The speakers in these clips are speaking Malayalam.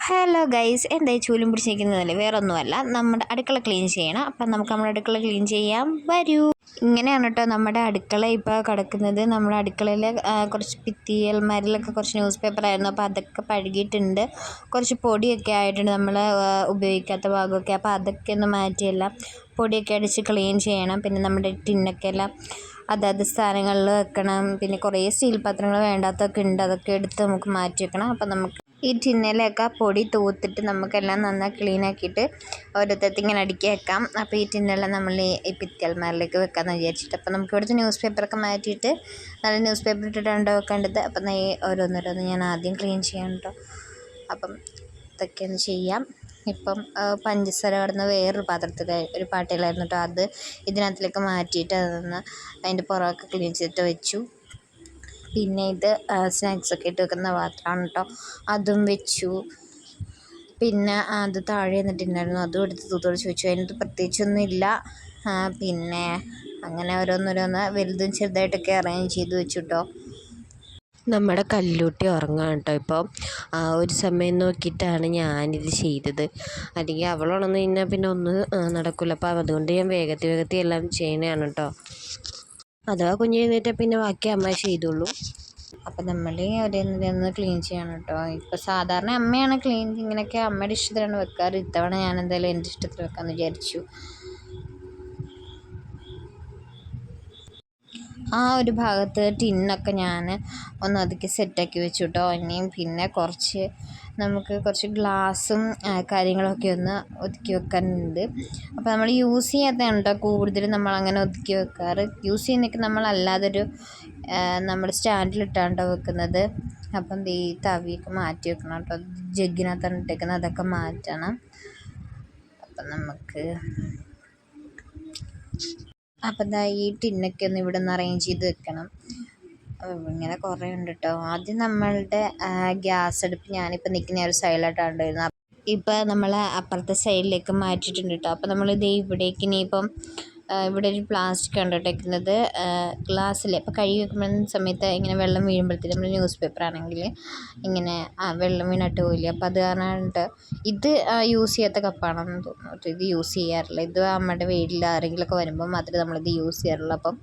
ഹലോ ഗൈസ്, എന്തായി ചൂലും പിടിച്ചിരിക്കുന്നതല്ലേ? വേറൊന്നുമല്ല, നമ്മുടെ അടുക്കള ക്ലീൻ ചെയ്യണം. അപ്പം നമുക്ക് നമ്മുടെ അടുക്കള ക്ലീൻ ചെയ്യാം, വരൂ. ഇങ്ങനെയാണ് കേട്ടോ നമ്മുടെ അടുക്കള ഇപ്പോൾ കിടക്കുന്നത്. നമ്മുടെ അടുക്കളയിൽ കുറച്ച് ഭിത്തിയൽമാരിലൊക്കെ കുറച്ച് ന്യൂസ് പേപ്പറായിരുന്നു, അപ്പോൾ അതൊക്കെ പഴുകിയിട്ടുണ്ട്. കുറച്ച് പൊടിയൊക്കെ ആയിട്ടുണ്ട്, നമ്മൾ ഉപയോഗിക്കാത്ത ഭാഗമൊക്കെ. അപ്പോൾ അതൊക്കെ ഒന്ന് മാറ്റിയെല്ലാം പൊടിയൊക്കെ അടിച്ച് ക്ലീൻ ചെയ്യണം. പിന്നെ നമ്മുടെ ടിന്നൊക്കെ എല്ലാം അതാത് സ്ഥാനങ്ങളിൽ വെക്കണം. പിന്നെ കുറേ സ്റ്റീൽ പാത്രങ്ങൾ വേണ്ടാത്തൊക്കെ ഉണ്ട്, അതൊക്കെ എടുത്ത് നമുക്ക് മാറ്റി വെക്കണം. അപ്പം നമുക്ക് ഈ ടിന്നിലൊക്കെ പൊടി തൂത്തിട്ട് നമുക്കെല്ലാം നന്നായി ക്ലീൻ ആക്കിയിട്ട് ഓരോരുത്തർക്ക് ഇങ്ങനെ അടുക്കി വെക്കാം. അപ്പോൾ ഈ ടിന്നെല്ലാം നമ്മൾ ഈ ഭിത്തിയൽമാരിലേക്ക് വെക്കാമെന്ന് വിചാരിച്ചിട്ട്, അപ്പോൾ നമുക്ക് ഇവിടുത്തെ ന്യൂസ് പേപ്പറൊക്കെ മാറ്റിയിട്ട് നല്ല ന്യൂസ് പേപ്പർ ഇട്ടിട്ടാണ് വെക്കേണ്ടത്. അപ്പം ഓരോന്നോരോന്ന് ഞാൻ ആദ്യം ക്ലീൻ ചെയ്യാം കേട്ടോ. അപ്പം ഇതൊക്കെ ഒന്ന് ചെയ്യാം. ഇപ്പം പഞ്ചസാര കിടന്ന് വേറൊരു പാത്രത്തിൽ ഒരു പാട്ടയിലായിരുന്നു കേട്ടോ, അത് ഇതിനകത്തിലേക്ക് മാറ്റിയിട്ട് അതൊന്ന് അതിൻ്റെ പുറമൊക്കെ ക്ലീൻ ചെയ്തിട്ട് വെച്ചു. പിന്നെ ഇത് സ്നാക്സൊക്കെ ഇട്ട് വെക്കുന്ന പാത്രമാണ് കേട്ടോ, അതും വെച്ചു. പിന്നെ അത് താഴെ നിന്നിട്ടുണ്ടായിരുന്നു, അതും എടുത്ത് തൂത്തുടച്ച് വെച്ചു. അതിനകത്ത് പ്രത്യേകിച്ചൊന്നും ഇല്ല. പിന്നെ അങ്ങനെ ഓരോന്നോരോന്ന് വലുതും ചെറുതായിട്ടൊക്കെ അറേഞ്ച് ചെയ്ത് വെച്ചു കേട്ടോ. നമ്മുടെ കല്ലൂട്ടി ഉറങ്ങാൻ കേട്ടോ ഇപ്പോൾ. ഒരു സമയം നോക്കിയിട്ടാണ് ഞാനിത് ചെയ്തത്, അല്ലെങ്കിൽ അവളുണർന്ന് കഴിഞ്ഞാൽ പിന്നെ ഒന്നും നടക്കില്ല. അപ്പോൾ അതുകൊണ്ട് ഞാൻ വേഗത്തിൽ എല്ലാം ചെയ്യുന്നതാണ് കേട്ടോ. അഥവാ കുഞ്ഞ് എഴുന്നേറ്റാൽ പിന്നെ ബാക്കി അമ്മ ചെയ്തോളൂ. അപ്പം നമ്മൾ ഓരോന്ന് ക്ലീൻ ചെയ്യണം കേട്ടോ. ഇപ്പോൾ സാധാരണ അമ്മയാണ് ക്ലീൻ ഇങ്ങനെയൊക്കെ അമ്മയുടെ ഇഷ്ടത്തിലാണ് വെക്കാറ്. ഇത്തവണ ഞാൻ എന്തായാലും എൻ്റെ ഇഷ്ടത്തിൽ വെക്കാമെന്ന് വിചാരിച്ചു. ആ ഒരു ഭാഗത്ത് ടിന്നൊക്കെ ഞാൻ ഒന്ന് ഒതുക്കി സെറ്റാക്കി വെച്ചു കേട്ടോ. ഇനിയും പിന്നെ നമുക്ക് കുറച്ച് ഗ്ലാസും കാര്യങ്ങളൊക്കെ ഒന്ന് ഒതുക്കി വെക്കാനുണ്ട്. അപ്പോൾ നമ്മൾ യൂസ് ചെയ്യാത്തതാണ് കേട്ടോ കൂടുതലും നമ്മളങ്ങനെ ഒതുക്കി വെക്കാറ്. യൂസ് ചെയ്യുന്നതൊക്കെ നമ്മളല്ലാതൊരു നമ്മുടെ സ്റ്റാൻഡിലിട്ടാണ് വെക്കുന്നത്. അപ്പം ഈ തവിയൊക്കെ മാറ്റി വെക്കണം കേട്ടോ. ജഗ്ഗിനകത്താണ് ഇട്ടേക്കുന്നത്, അതൊക്കെ മാറ്റണം. അപ്പം ഈ ടിന്നൊക്കെ ഒന്ന് ഇവിടെ നിന്ന് അറേഞ്ച് ചെയ്ത് വെക്കണം. ഇങ്ങനെ കുറേ ഉണ്ട് കേട്ടോ. ആദ്യം നമ്മളുടെ ഗ്യാസ് അടുപ്പ് ഞാനിപ്പോൾ നിൽക്കുന്ന ഒരു സൈഡിലായിട്ടാണ് ഉണ്ടായിരുന്നത്. ഇപ്പം നമ്മൾ അപ്പുറത്തെ സൈഡിലേക്ക് മാറ്റിയിട്ടുണ്ട് കേട്ടോ. അപ്പോൾ നമ്മൾ ഇവിടേക്ക് ഇനിയിപ്പം ഇവിടെ ഒരു പ്ലാസ്റ്റിക് ആണ് ഇട്ടേക്കുന്നത് ഗ്ലാസ്സിൽ. അപ്പോൾ കഴുകി വെക്കുന്ന സമയത്ത് ഇങ്ങനെ വെള്ളം വീഴുമ്പോഴത്തേക്കും നമ്മൾ ന്യൂസ് പേപ്പർ ആണെങ്കിൽ ഇങ്ങനെ വെള്ളം വീണിട്ട് പോയില്ലേ. അപ്പോൾ അത് കാരണമായിട്ട് ഇത് യൂസ് ചെയ്യാത്ത കപ്പാണെന്ന് തോന്നുന്നു. ഇത് യൂസ് ചെയ്യാറില്ല. ഇത് നമ്മുടെ വീട്ടിൽ ആരെങ്കിലുമൊക്കെ വരുമ്പോൾ മാത്രമേ നമ്മളിത് യൂസ് ചെയ്യാറുള്ളൂ. അപ്പം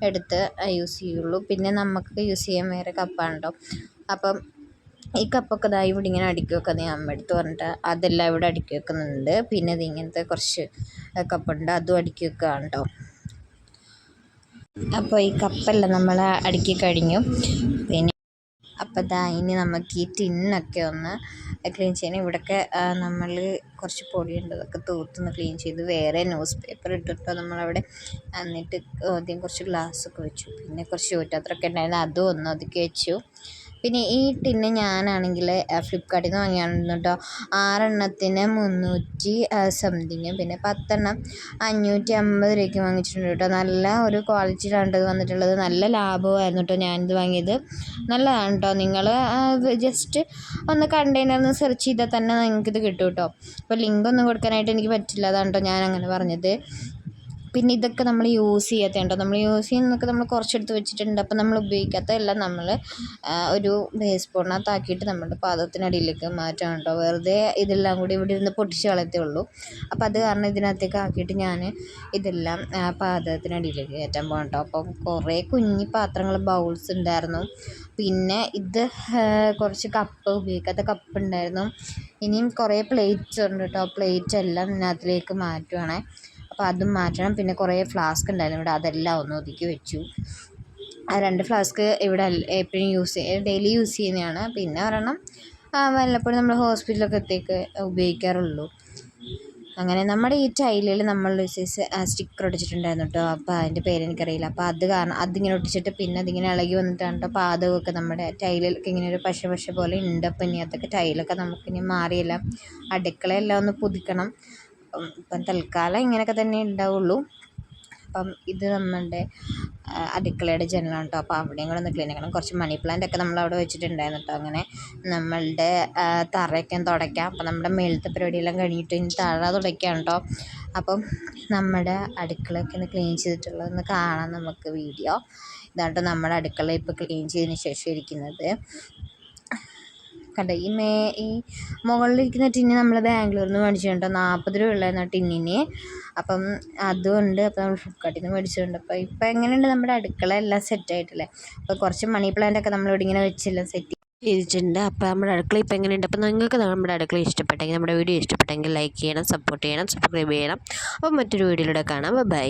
എടുത്ത് യൂസ് ചെയ്യുള്ളൂ. പിന്നെ നമുക്ക് യൂസ് ചെയ്യാൻ വേറെ കപ്പാണ് കേട്ടോ. അപ്പം ഈ കപ്പൊക്കെ ഇവിടെ ഇങ്ങനെ അടുക്കി വെക്കുന്നത് അമ്മ എടുത്ത് പറഞ്ഞിട്ട് അതെല്ലാം ഇവിടെ അടുക്കി വെക്കുന്നുണ്ട്. പിന്നെ ഇങ്ങനത്തെ കുറച്ച് കപ്പുണ്ട്, അതും അടുക്കി വെക്കുകയാണ് കേട്ടോ. അപ്പോൾ ഈ കപ്പെല്ലാം നമ്മൾ അടുക്കി കഴിഞ്ഞു. പിന്നെ അപ്പോൾ ഇനി നമുക്ക് ഈ ടിന്നൊക്കെ ഒന്ന് ക്ലീൻ ചെയ്യണം. ഇവിടെയൊക്കെ നമ്മൾ കുറച്ച് പൊടിയുണ്ട്, അതൊക്കെ തൂത്തൊന്ന് ക്ലീൻ ചെയ്ത് വേറെ ന്യൂസ് പേപ്പർ ഇട്ടിട്ടോ നമ്മളവിടെ. എന്നിട്ട് ആദ്യം കുറച്ച് ഗ്ലാസ്സൊക്കെ വെച്ചു. പിന്നെ കുറച്ച് ചോറ്റാത്രയൊക്കെ ഉണ്ടായിരുന്നു, അതും ഒന്ന് ഒതുക്കി വെച്ചു. പിന്നെ ഈ ടിന്ന് ഞാനാണെങ്കിൽ ഫ്ലിപ്കാർട്ടിൽ നിന്ന് വാങ്ങിയാണ് കേട്ടോ. 6 എണ്ണത്തിന് 300 സംതിങ്, പിന്നെ 10 എണ്ണം 550 രൂപയ്ക്ക് വാങ്ങിച്ചിട്ടുണ്ട് കേട്ടോ. നല്ല ഒരു ക്വാളിറ്റിയിലാണ് ഇത് വന്നിട്ടുള്ളത്. നല്ല ലാഭമായിരുന്നു കേട്ടോ ഞാനിത് വാങ്ങിയത്. നല്ലതാണ് കേട്ടോ. നിങ്ങൾ ജസ്റ്റ് ഒന്ന് കണ്ടെയ്നറിൽ സെർച്ച് ചെയ്താൽ തന്നെ നിങ്ങൾക്കിത് കിട്ടും കേട്ടോ. അപ്പോൾ ലിങ്ക് ഒന്നും കൊടുക്കാനായിട്ട് എനിക്ക് പറ്റില്ല, അതാണ് കേട്ടോ ഞാൻ അങ്ങനെ പറഞ്ഞത്. പിന്നെ ഇതൊക്കെ നമ്മൾ യൂസ് ചെയ്യാത്തതുണ്ടോ, നമ്മൾ യൂസ് ചെയ്യുന്നതൊക്കെ നമ്മൾ കുറച്ചെടുത്ത് വെച്ചിട്ടുണ്ട്. അപ്പം നമ്മൾ ഉപയോഗിക്കാത്ത എല്ലാം നമ്മൾ ഒരു ബേസ് സ്പൂണിനകത്താക്കിയിട്ട് നമ്മുടെ പാത്രത്തിനടിയിലേക്ക് മാറ്റാം കേട്ടോ. വെറുതെ ഇതെല്ലാം കൂടി ഇവിടെ ഇരുന്ന് പൊട്ടിച്ച് കളയത്തേ ഉള്ളൂ. അപ്പോൾ അത് കാരണം ഇതിനകത്തേക്ക് ആക്കിയിട്ട് ഞാൻ ഇതെല്ലാം പാത്രത്തിനടിയിലേക്ക് കയറ്റാൻ പോകാം കേട്ടോ. അപ്പം കുറേ കുഞ്ഞി പാത്രങ്ങൾ ബൗൾസ് ഉണ്ടായിരുന്നു. പിന്നെ ഇത് കുറച്ച് കപ്പ് ഉപയോഗിക്കാത്ത കപ്പ് ഉണ്ടായിരുന്നു. ഇനിയും കുറേ പ്ലേറ്റ്സ് ഉണ്ട് കേട്ടോ. പ്ലേറ്റ് എല്ലാം ഇതിനകത്തിലേക്ക് മാറ്റുവാണേ. അപ്പോൾ അതും മാറ്റണം. പിന്നെ കുറേ ഫ്ലാസ്ക് ഉണ്ടായിരുന്നു ഇവിടെ, അതെല്ലാം ഒന്ന് ഒതുക്കി വെച്ചു. 2 ഫ്ലാസ്ക് ഇവിടെ എപ്പോഴും ഡെയിലി യൂസ് ചെയ്യുന്നതാണ്. പിന്നെ ഒരെണ്ണം വല്ലപ്പോഴും നമ്മൾ ഹോസ്പിറ്റലൊക്കെ ഉപയോഗിക്കാറുള്ളൂ. അങ്ങനെ നമ്മുടെ ഈ ടൈലിൽ നമ്മൾ സ്റ്റിക്കർ ഒട്ടിച്ചിട്ടുണ്ടായിരുന്നു കേട്ടോ. അപ്പോൾ അതിൻ്റെ പേരെനിക്കറിയില്ല. അപ്പോൾ അത് കാരണം അതിങ്ങനെ ഒട്ടിച്ചിട്ട് പിന്നെ അതിങ്ങനെ ഇളകി വന്നിട്ടാണ് കേട്ടോ പാദമൊക്കെ നമ്മുടെ ടൈലിലൊക്കെ ഇങ്ങനെ ഒരു പശ പോലെ ഉണ്ട്. അപ്പോൾ ഇനി അതൊക്കെ ടൈലൊക്കെ നമുക്കിനി മാറിയെല്ലാം അടുക്കളയെല്ലാം ഒന്ന് പുതുക്കണം. ഇപ്പം തൽക്കാലം ഇങ്ങനെയൊക്കെ തന്നെ ഉണ്ടാവുള്ളൂ. അപ്പം ഇത് നമ്മളുടെ അടുക്കളയുടെ ജനലാണ് കേട്ടോ. അപ്പോൾ അവിടെയും കൂടെ ഒന്ന് ക്ലീൻ ആക്കണം. കുറച്ച് മണി പ്ലാന്റ് ഒക്കെ നമ്മളവിടെ വെച്ചിട്ടുണ്ടായിരുന്നു കേട്ടോ. അങ്ങനെ നമ്മളുടെ തറയൊക്കെ തുടയ്ക്കാം. അപ്പം നമ്മുടെ മേളത്തെ പരിപാടിയെല്ലാം കഴിഞ്ഞിട്ട് ഇനി തറ തുടയ്ക്കാം കേട്ടോ. അപ്പം നമ്മുടെ അടുക്കളയൊക്കെ ഒന്ന് ക്ലീൻ ചെയ്തിട്ടുള്ളതൊന്ന് കാണാം നമുക്ക് വീഡിയോ. ഇതാണ് കേട്ടോ നമ്മുടെ അടുക്കള ഇപ്പോൾ ക്ലീൻ ചെയ്തതിന് ശേഷം ഇരിക്കുന്നത്. കണ്ട ഈ മുകളിലിരിക്കുന്ന ടിന്ന് നമ്മൾ ബാംഗ്ലൂരിൽ നിന്ന് മേടിച്ചിട്ടുണ്ട്. 40 രൂപ ഉള്ളായിരുന്നു ടിന്നിന്. അപ്പം അതുകൊണ്ട് അപ്പോൾ നമ്മൾ ഫ്ലിപ്കാർട്ടിൽ നിന്ന് മേടിച്ചിട്ടുണ്ട്. അപ്പോൾ ഇപ്പം എങ്ങനെയുണ്ട് നമ്മുടെ അടുക്കള എല്ലാം സെറ്റായിട്ടില്ലേ? അപ്പോൾ കുറച്ച് മണി പ്ലാന്റൊക്കെ നമ്മളിവിടെ ഇങ്ങനെ വെച്ചെല്ലാം സെറ്റ് ചെയ്തിട്ടുണ്ട്. അപ്പോൾ നമ്മുടെ അടുക്കള ഇപ്പോൾ എങ്ങനെയുണ്ട്? അപ്പോൾ നിങ്ങൾക്ക് നമ്മുടെ അടുക്കള ഇഷ്ടപ്പെട്ടെങ്കിൽ, നമ്മുടെ വീഡിയോ ഇഷ്ടപ്പെട്ടെങ്കിൽ ലൈക്ക് ചെയ്യണം, സപ്പോർട്ട് ചെയ്യണം, സബ്സ്ക്രൈബ് ചെയ്യണം. അപ്പോൾ മറ്റൊരു വീഡിയോയിലൂടെ കാണാം. ബൈ.